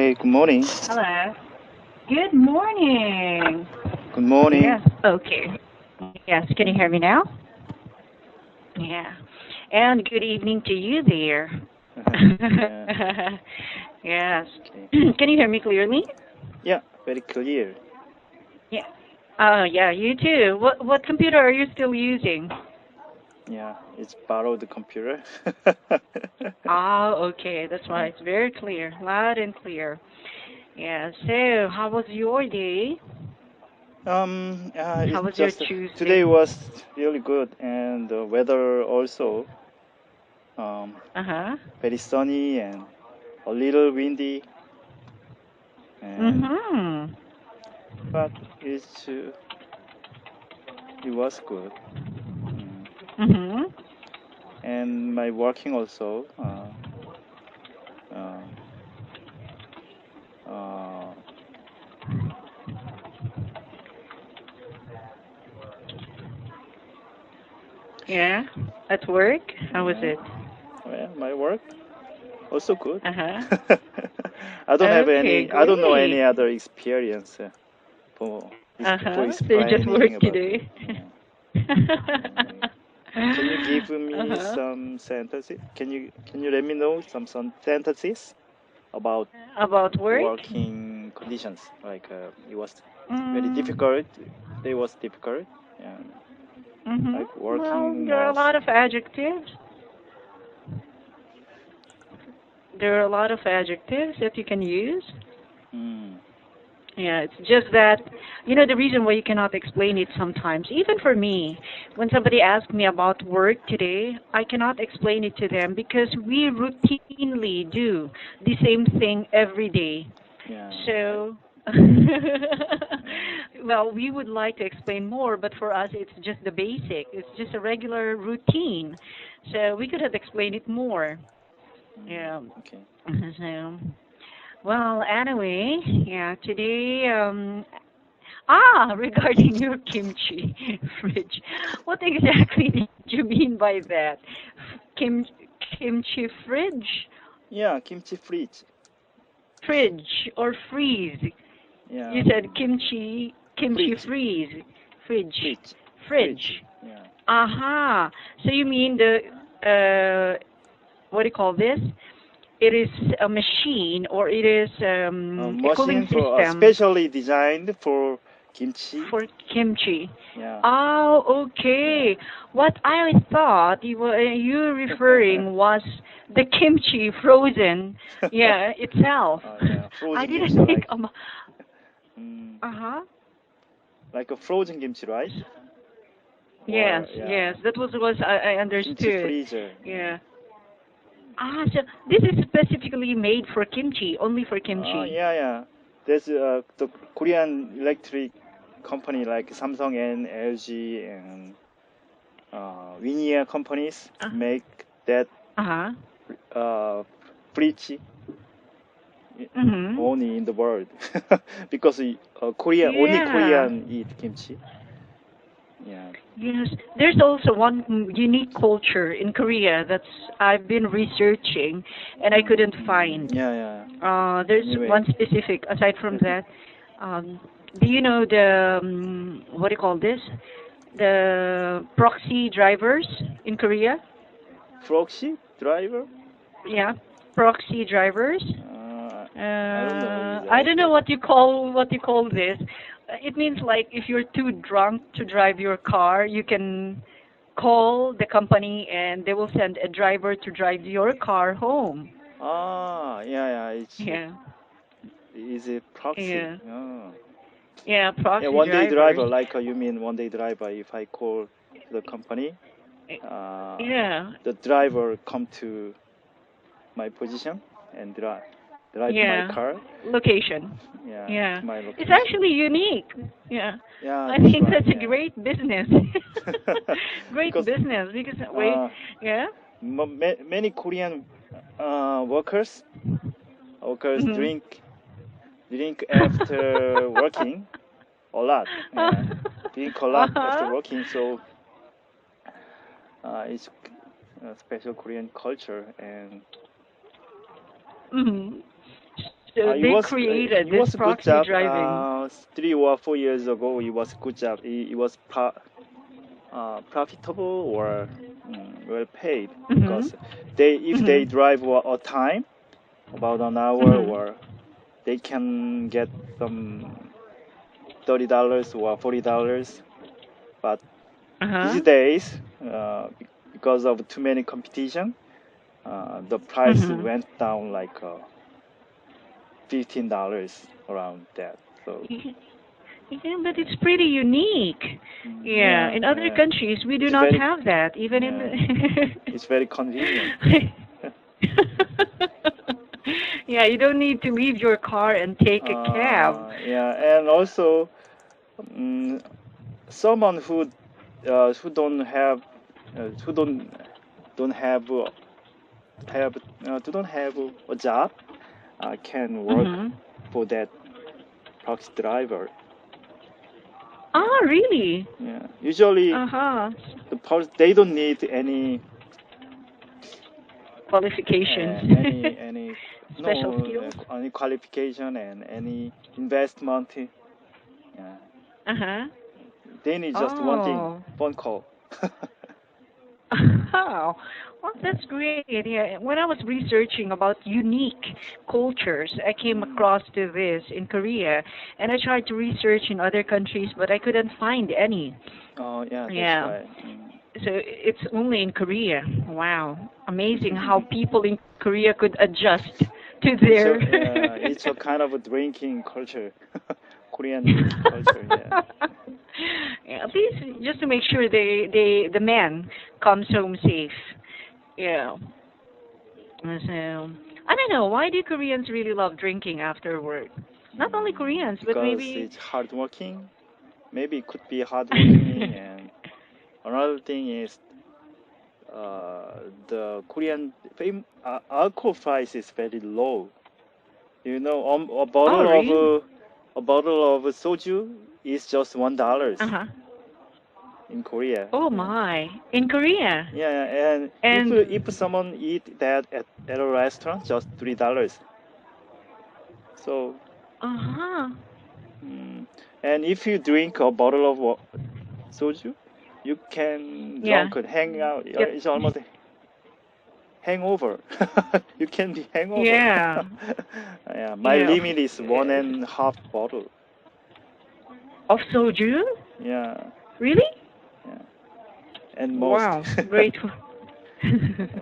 Hey, good morning. Hello. Good morning. Good morning. Yes. Okay. Yes. Can you hear me now? Yeah. And good evening to you there. Yeah, Yes. okay. Can you hear me clearly? Yeah, very clear. Yeah. Yeah. You too. What computer are you still using? Yeah, it's borrowed computer. Okay. That's why it's very clear, loud and clear. Yeah. So, how was your day? How it's was your just today Tuesday? was really good, and the weather also Uh huh. very sunny and a little windy, and Mhm. but it was good. Mm. Mhm. And my working also. Uh, uh, Yeah. At work? How was yeah, it? well, my work also good. Uh huh. Okay, I don't know any great. other experience for Uh for huh. So you just explaining worked about. today. Yeah. Can you give Uh me huh. some sentences? Can you let me know some sentences about About work? working conditions? Like it was very Mm, difficult. They was difficult. Yeah. mhm. Like Well, working there are a was. lot of adjectives. There are a lot of adjectives that you can use. Mm, Yeah, it's just that, the reason why you cannot explain it sometimes, even for me, when somebody asks me about work today, I cannot explain it to them because we routinely do the same thing every day. yeah. So, Yeah. well, we would like to explain more, but for us, it's just the basic. It's just a regular routine. So we could have explained it more. Yeah. Okay. So, well, anyway, yeah, today, regarding your kimchi fridge, what exactly did you mean by that? Kim, kimchi fridge? Yeah, kimchi Fridge or freeze? Yeah, You said kimchi fridge, freeze. Fridge. fridge, fridge. Fridge. Yeah. Aha. So you mean what do you call this? It is a machine or it is A a cooling machine for system specially designed for kimchi. for kimchi. Yeah, Oh, yeah. okay. What I thought you were referring was the kimchi frozen, yeah, itself. Yeah, I frozen kimchi didn't think like about. mm, Uh-huh. like a frozen kimchi, right? Yes, Or yeah, yes. That was I kimchi understood. freezer. Yeah. Yeah. So this is specifically made for kimchi, only for Oh kimchi. yeah, yeah. There's the Korean electric company like Samsung and LG and Linear companies Uh, make that uh-huh. uh, fridge Mhm. only in the world because only Yeah. Korean eat kimchi. Yeah. Yes, there's also one unique culture in Korea that's I've been researching and I couldn't find. Yeah, yeah. There's Anyway, one specific. Aside from that, um, do you know the what do you call this? The proxy drivers in Korea? proxy driver? Yeah, proxy drivers. I don't know I that, don't know but what you call this. It means like if you're too drunk to drive your car, you can call the company and they will send a driver to drive your car home. yeah, yeah. It's Yeah, is it proxy? yeah, Oh. yeah. Yeah, Proxy one day drivers. driver. Like you mean one day driver? If I call the company, Eh, uh, Yeah, the driver come to my position and drive my yeah. car. Location. Yeah, Yeah, to my it's location. actually unique. Yeah, Yeah, I that's think right. that's a Yeah. great business. Great Because business because wait, uh, yeah. many Korean workers Mhm. drink after working a lot. Yeah, drink a lot after Uh-huh. working. So it's a special Korean culture, and Mhm. So it they was created it this was a good proxy job. driving. 3 or 4 years ago, it was a good job. It was profitable or well paid Mhm. because if they Mhm. drive a time about an hour Mhm. or they can get some $30 or $40. But these Uh-huh. days, because of too many competition, the price Mhm. went down like $15 around that. So Yeah, but it's pretty unique. Yeah, yeah, in other yeah, countries we do it's not very have that. Even in yeah, it's very convenient. the Yeah, you don't need to leave your car and take a cab. Yeah, and also um, someone who don't have a job can work Mhm. for that taxi driver. Ah, really? Yeah, usually Uh-huh. they don't need Qualifications. any Special no skills. any qualification and any investment. Yeah, Uh-huh. they need just one thing: Oh. phone call. Oh, well, Yeah. that's great. Yeah, when I was researching about unique cultures, I came Mm. across to this in Korea, and I tried to research in other countries, but I couldn't find any. Oh yeah, that's Yeah, right. so it's only in Korea. Wow, amazing how people in Korea could adjust to their. It's a kind of a drinking culture, Korean drinking culture. Yeah. Yeah, at least just to make sure the man comes home safe. Yeah. So I don't know. Why do Koreans really love drinking after work? Not only Koreans, but Because maybe. it's hardworking. Maybe it could be hardworking, and another thing is the alcohol price is very low. You know, Oh, really? a bottle of soju is just $1 Uh-huh. in Korea. Oh Yeah, my. In Korea. yeah, and And if someone eat that at a restaurant, just $3. So, uh-huh. mm, and if you drink a bottle of soju, you can Yeah. drunk and hang out. Get It's almost hangover. You can be hangover. yeah. Yeah, my Yeah. limit is 1.5 bottle. Of soju? Yeah, Really? yeah, and most. Wow. Great.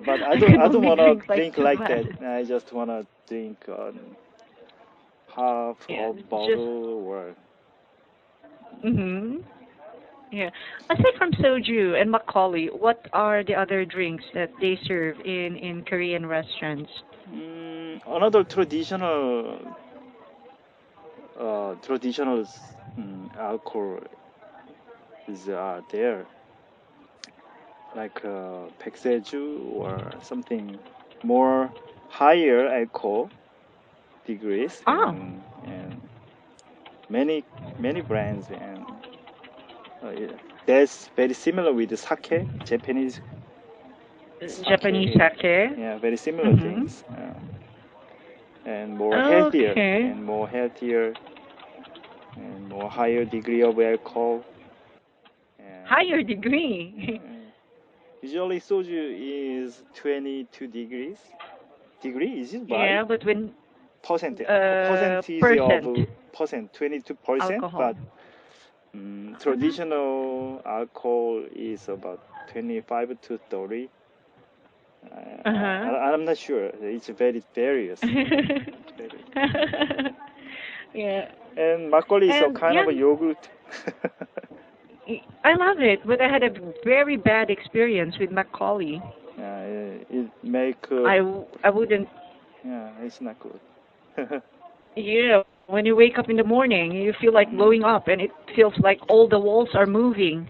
But I can I don't only wanna drink like drink two like that. glasses. I just wanna drink half Yeah, of just bottle or. mhm. Yeah. Aside from soju and makgeolli, what are the other drinks that they serve in Korean restaurants? Another traditional alcohol is there, like 백세주 or something more higher alcohol degrees, Oh, and many brands, and yeah, that's very similar with the sake, Japanese sake. Japanese Yeah, sake. yeah, very similar Mhm. things, and Okay. more healthier, and more higher degree of alcohol. And Higher degree. uh, usually soju is 22 degrees. Degree, is it right? Yeah, but when Percentage of percent 22%, alcohol. but Uh-huh. traditional alcohol is about 25 to 30. Uh-huh. I'm not sure. It's very various. It's very. Yeah. And makgeolli is a And kind yeah, of a yogurt. I love it, but I had a very bad experience with Macaulay. It make I wouldn't. yeah, it's not good. Yeah, when you wake up in the morning, you feel like Mm. blowing up, and it feels like all the walls are moving.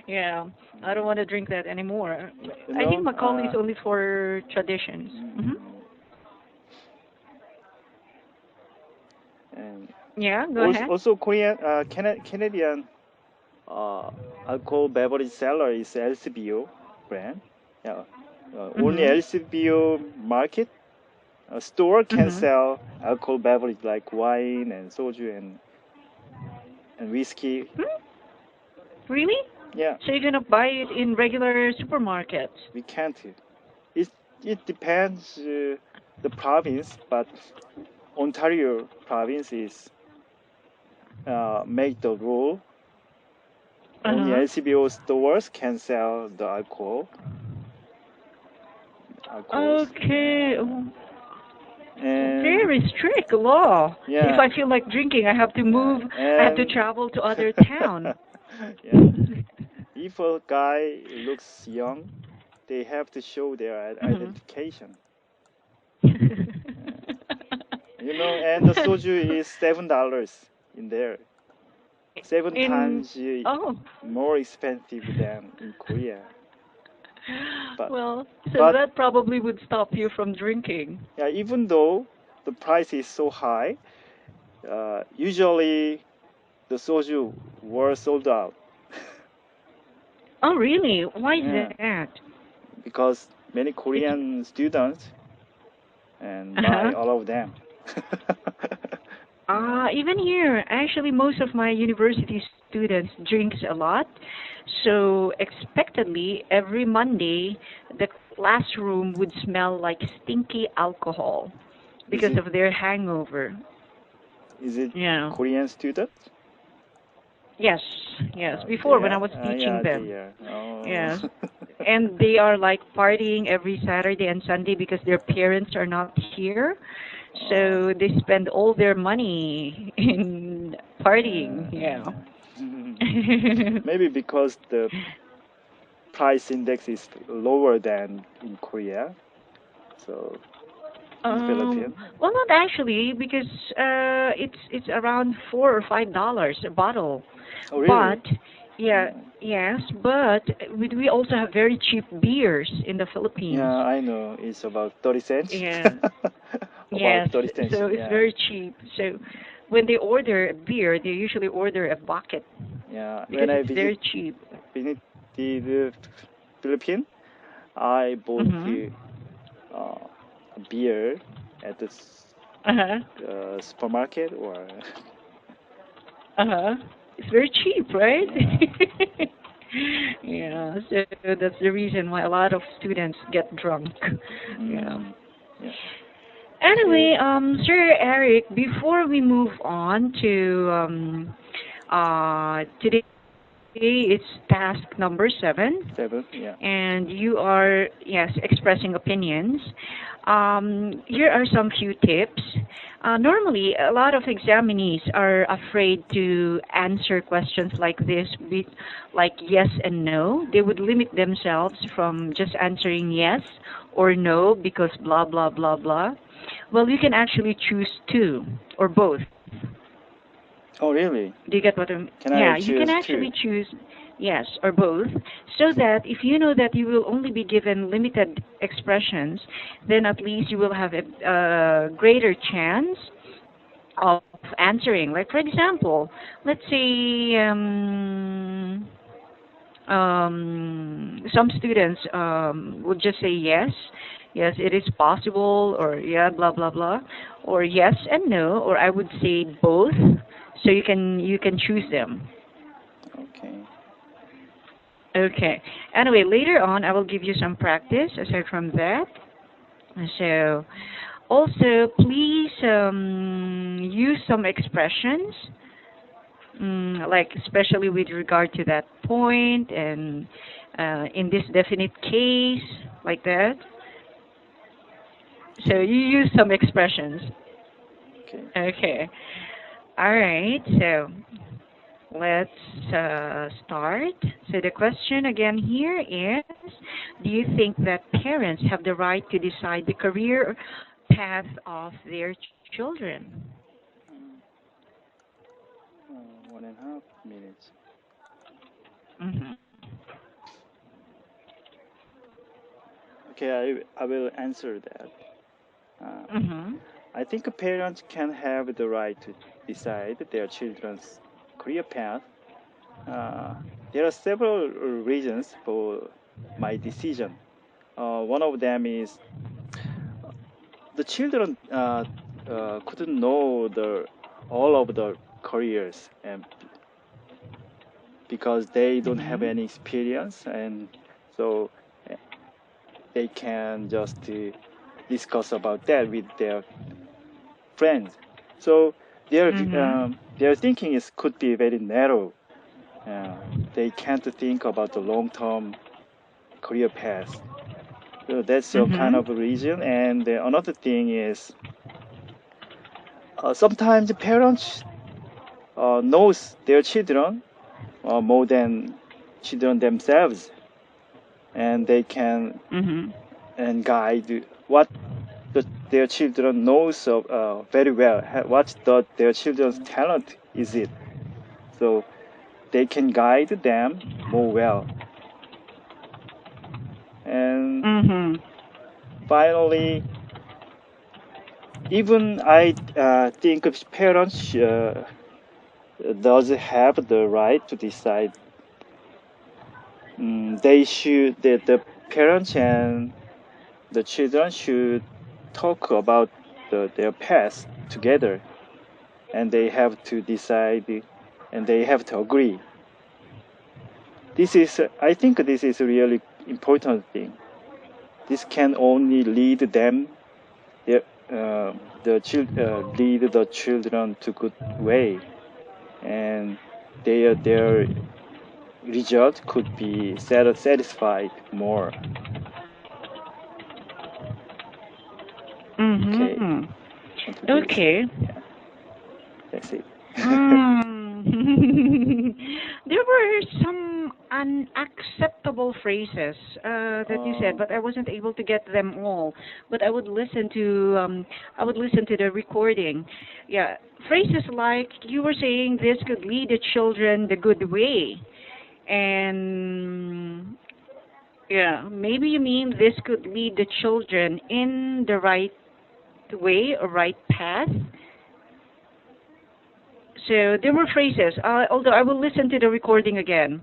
Yeah, I don't want to drink that anymore. You I think know, Macaulay is only for traditions. Hmm. and Yeah, go ahead. also Korean, Canadian alcohol beverage seller is LCBO brand. Yeah, only Hmm. LCBO market A store can Mm-hmm. sell alcohol beverage like wine and soju and whiskey. Really? Yeah, So you're gonna buy it in regular supermarkets? we can't. It it depends the province, but Ontario province is make the rule. Only Uh-huh. LCBO stores can sell the alcohols. Okay. Yeah, Oh, and very strict law. So if yeah, I feel like drinking, I have to yeah, move, I have to and travel to other town. yeah. If a guy looks young, they have to show their Mhm. identification. Yeah. And the soju is $7 in there, seven In times oh, more expensive than in Korea. But well, so but that probably would stop you from drinking. yeah, even though the price is so high, usually the soju were sold out. Oh, really? Why is Yeah, that? because many It's Korean students and buy uh-huh. all of them. Even here, actually, most of my university students drinks a lot. So expectedly, every Monday, the classroom would smell like stinky alcohol Is because it of their hangover. is it Yeah. Korean students? Yes. Yes. They Before, when I are? was teaching Yeah, them. they are. Oh. Yes. And they are like partying every Saturday and Sunday because their parents are not here. Oh. So they spend all their money in partying. Yeah. Yeah. Maybe because the price index is lower than in Korea, so in Philippines. Well, not actually, because it's around $4 or $5 a bottle. Oh, But really? yeah, Mm. yes, but we also have very cheap beers in the Philippines. Yeah, I know. It's about 30 cents. Yeah, About yes. 30 cents. So it's Yeah. very cheap. So when they order a beer, they usually order a bucket Yeah. because When I it's very cheap. visited the Philippines, I bought Mhm. a beer at the Uh-huh. supermarket or Uh-huh. It's very cheap, right? yeah. Yeah, so that's the reason why a lot of students get drunk. Yeah. Mm, yeah. Okay. Anyway, Sir Eric, before we move on to today it's task number 7, 7. Yeah. and you are, yes, expressing opinions. Here are some few tips. Normally, a lot of examinees are afraid to answer questions like this with like yes and no. They would limit themselves from just answering yes or no because blah, blah, blah, blah. Well, you can actually choose two or both. Oh, really? Do you get what I'm? Can I Yeah, you can choose actually 2? choose yes or both, so that if you know that you will only be given limited expressions, then at least you will have a greater chance of answering. Like for example, let's say some students would just say yes, yes, it is possible, or yeah, blah blah blah, or yes and no, or I would say both. So you can choose them. Okay. Okay. Anyway, later on I will give you some practice aside from that. So also please use some expressions, like especially with regard to that point and in this definite case, like that. So Okay. you use some expressions. Okay. Okay. All right. So let's start. So the question again here is, do you think that parents have the right to decide the career path of their children? Mm, 1.5 minutes. Mm-hmm. Okay, I will answer that. Uh, Mm-hmm. I think a parent can have the right to decide their children's career path. Uh, there are several reasons for my decision. One of them is the children couldn't know the all of the careers, and because they don't have Mm-hmm. any experience, and so uh, they can just discuss about that with their friends. So Mm-hmm. their thinking is could be very narrow. They can't think about the long term career path. So that's a kind Mm-hmm. of a reason. And another thing is sometimes parents knows their children more than children themselves, and they can Mm-hmm. and guide what their children knows of, very well. What their children's talent is it? So they can guide them more well. And Mm-hmm. finally, even I think parents does have the right to decide. They should the parents and the children should talk about their past together, and they have to decide, and they have to agree. I think this is a really important thing. This can only lead them, their, lead the children to good way, and their result could be satisfied more. Okay, Mm-hmm. want to do this? Okay. Yeah, that's it. Mm. There were some unacceptable phrases that you said, uh, but I wasn't able to get them all. But I would listen to the recording. Yeah, phrases like you were saying this could lead the children the good way, and yeah, maybe you mean this could lead the children in the right way or right path. So there were phrases, although I will listen to the recording again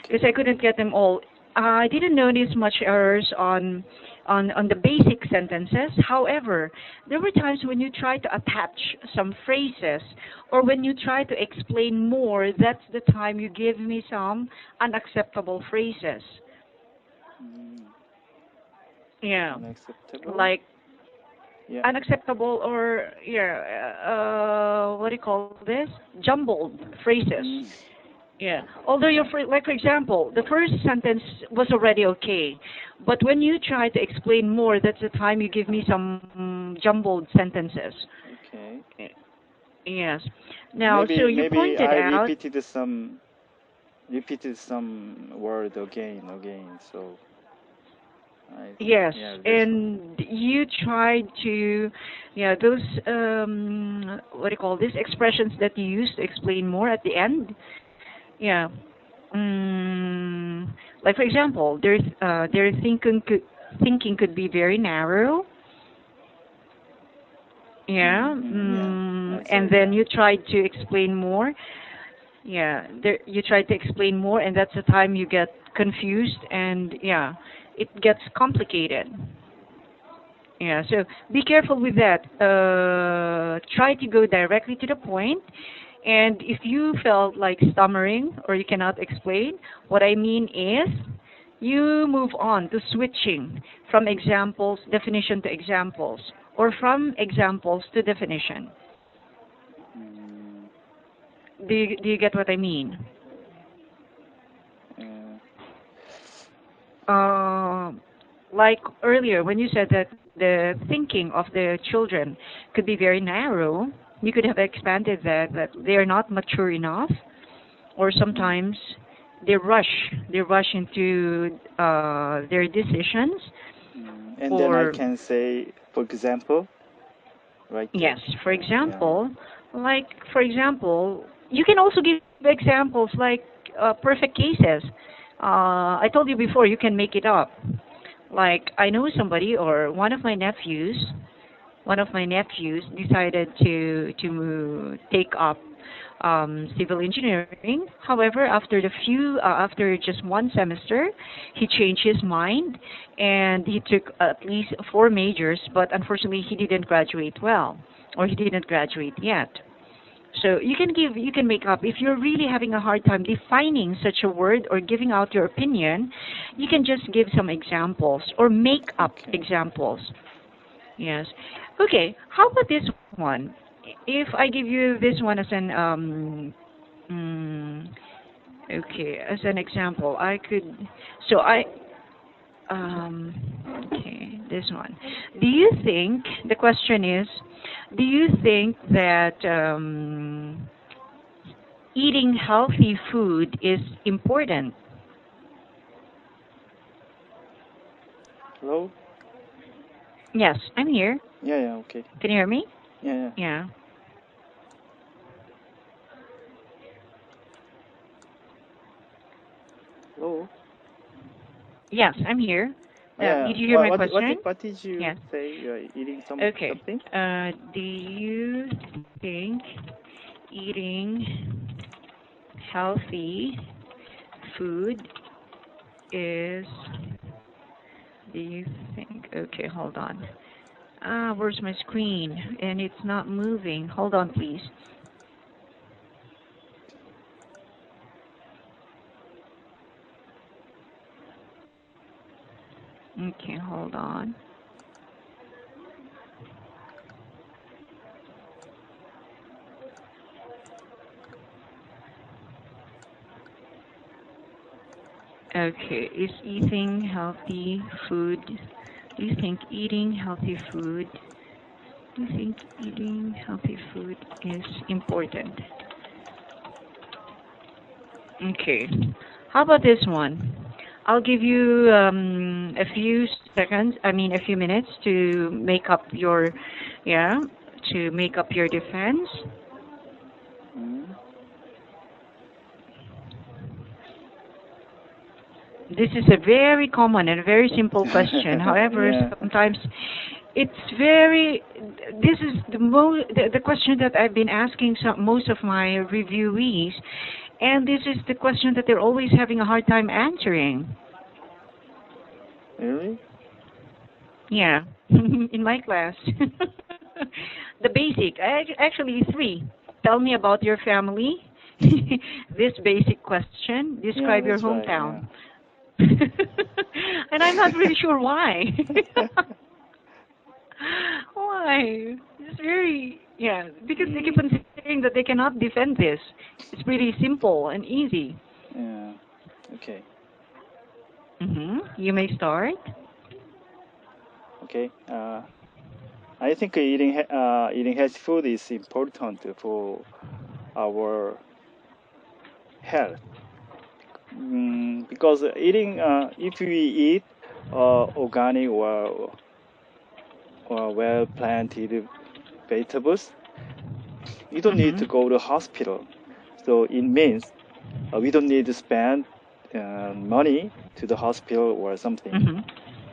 because okay. I couldn't get them all. I didn't notice much errors on the basic sentences. However, there were times when you try to attach some phrases or when you try to explain more, that's the time you give me some unacceptable phrases. Mm, Yeah, unacceptable. like Yeah. unacceptable or yeah, what do you call this? Jumbled phrases. Mm, Yeah. Although like for example, the first sentence was already okay, but when you try to explain more, that's the time you give me some jumbled sentences. okay. Y- Yes. Now, so you Maybe pointed I out, repeated some word again. So yes, yeah, that's why. and you tried to, yeah, those what do you call these expressions that you used to explain more at the end. Yeah. Mm, like for example, their thinking could be very narrow. Yeah. Yeah, I And said then that. you tried to explain more. Yeah. You tried to explain more, and that's the time you get confused, and yeah, it gets complicated. Yeah. So be careful with that. Try to go directly to the point. And if you felt like stammering or you cannot explain, what I mean is you move on to switching from examples, definition to examples, or from examples to definition. Mm, Do you get what I mean? uh, Uh, like earlier when you said that the thinking of the children could be very narrow, you could have expanded that they are not mature enough, or mm, sometimes they rush into their decisions, and then I or can say, for example, right there. yes, for Yeah. example, like for example, you can also give examples like perfect cases. I told you before you can make it up. Like I know somebody or one of my nephews decided to take up civil engineering. However, after just one semester, he changed his mind and he took at least four majors, but unfortunately, he didn't graduate well, or he didn't graduate yet. So you can make up. If you're really having a hard time defining such a word or giving out your opinion, you can just give some examples or make up Okay. examples. Yes. Okay. How about this one? If I give you this one as an mm, okay, as an example, I could. So I um, okay, this one. Do you think the question is? Do you think that eating healthy food is important? Hello? Yes, I'm here. Yeah, yeah, okay. Can you hear me? Yeah, yeah. Yeah. Hello? Yes, I'm here. Yeah. Did you hear my What question? what did you Yes. say? You are eating Okay. something? Do you think eating healthy food is, do you think, okay, hold on. Where's my screen? And it's not moving. Hold on, please. Okay, hold on. Okay, is eating healthy food, do you think eating healthy food, do you think eating healthy food is important? Okay. How about this one? I'll give you a few seconds, I mean a few minutes to make up your, yeah, to make up your defense. Mm. This is a very common and very simple question. However, Yeah. sometimes it's very, this is the question that I've been asking most of my reviewees, and this is the question that they're always having a hard time answering. Really? Yeah, in my class. The basic, actually three. Tell me about your family. This basic question. Yeah, Describe your that's right. Yeah. hometown. And I'm not really sure why. Why? It's very, yeah, because they keep on saying that they cannot defend this. It's pretty simple and easy. Yeah. Okay. You may start. Okay. I think eating healthy food is important for our health. Because if we eat organic or well planted vegetables, we don't need to Mhm. go to hospital. So it means we don't need to spend money to the hospital or something Mhm.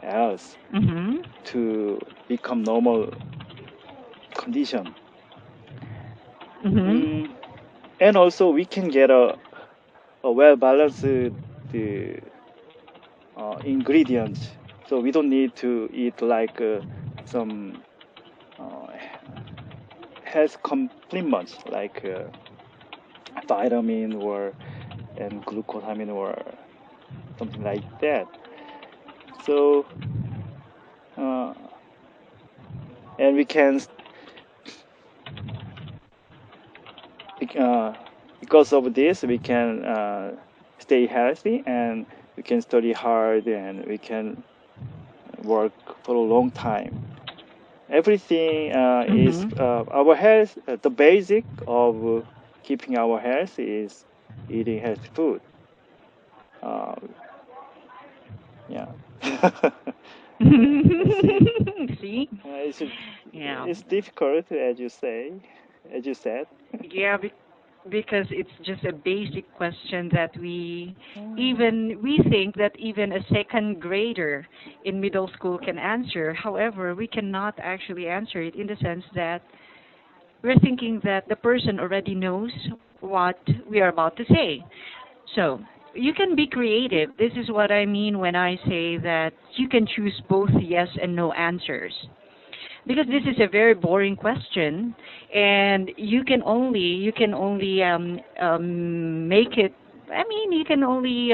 else Mhm. to become normal condition. Mhm. Mm, and also we can get a well balanced the ingredients. So we don't need to eat like some uh, health complements like vitamin or and glucosamine or something like that. So uh, and we can uh, because of this we can stay healthy and we can study hard and we can work for a long time. Everything is Mhm. our health. The basic of keeping our health is eating healthy food. Uh, yeah. I see. See? It's Yeah. it's difficult, as you say, as you said. Yeah, because it's just a basic question that Mm. we think that even a second grader in middle school can answer. However, we cannot actually answer it in the sense that we're thinking that the person already knows what we are about to say. So you can be creative. This is what I mean when I say that you can choose both yes and no answers. Because this is a very boring question, and you can only make it. I mean, you can only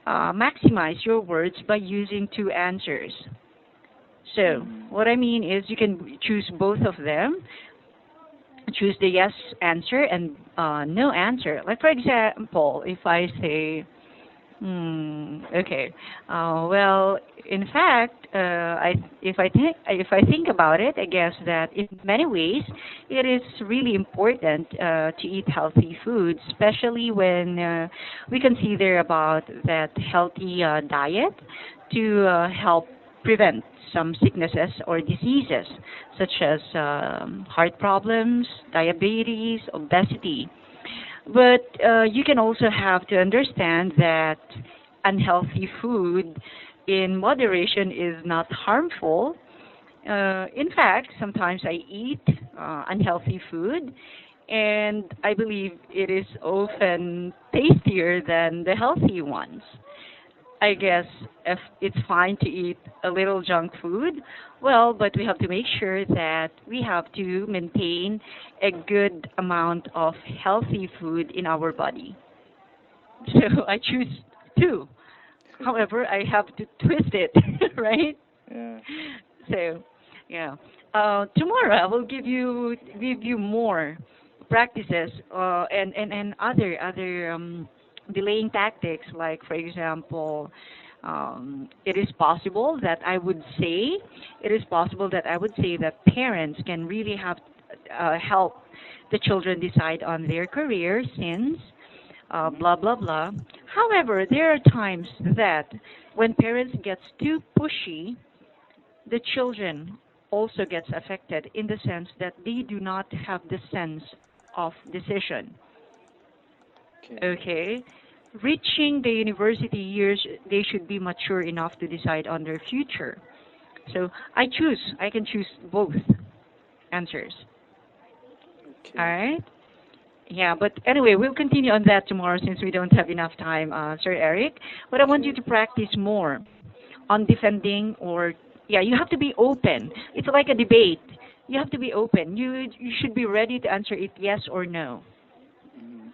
maximize your words by using two answers. So Mm. what I mean is you can choose both of them, choose the yes answer and no answer. Like for example, if I say, okay, well, in fact, if I think about it, I guess that in many ways it is really important to eat healthy foods, especially when we consider about that healthy diet to help prevent some sicknesses or diseases such as heart problems, diabetes, obesity. But you can also have to understand that unhealthy food in moderation is not harmful. In fact, sometimes I eat unhealthy food, and I believe it is often tastier than the healthy ones. I guess if it's fine to eat a little junk food, well, but we have to make sure that we have to maintain a good amount of healthy food in our body. So I choose two. However, I have to twist it, right? Yeah. So, yeah. Tomorrow I will give you more practices and other delaying tactics. Like for example, it is possible that I would say that parents can really have help the children decide on their career since blah blah blah. However, there are times that when parents gets too pushy, the children also gets affected in the sense that they do not have the sense of decision. Okay. Okay? Reaching the university years, they should be mature enough to decide on their future. So I can choose both answers. All Okay. right? Yeah, but anyway, we'll continue on that tomorrow since we don't have enough time, Sir Eric. But I want you Okay. to practice more on defending or yeah, you have to be open. It's like a debate. You have to be open. You should be ready to answer it yes or no. Mm.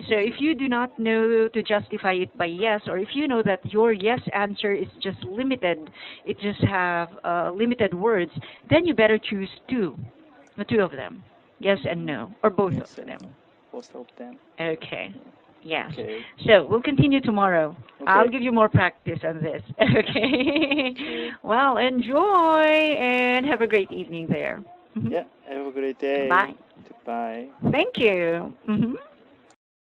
So Okay. if you do not know to justify it by yes, or if you know that your yes answer is just limited, it just have limited words, then you better choose two, the two of them, yes and Mm. no, or both Yes of and them. no. Both of them. Okay. Yes. Okay. So we'll continue tomorrow. I'll Okay. give you more practice on this. Okay. Okay. Well, enjoy and have a great evening there. Mhm. Yeah. Have a great day. Bye. Goodbye. Thank you.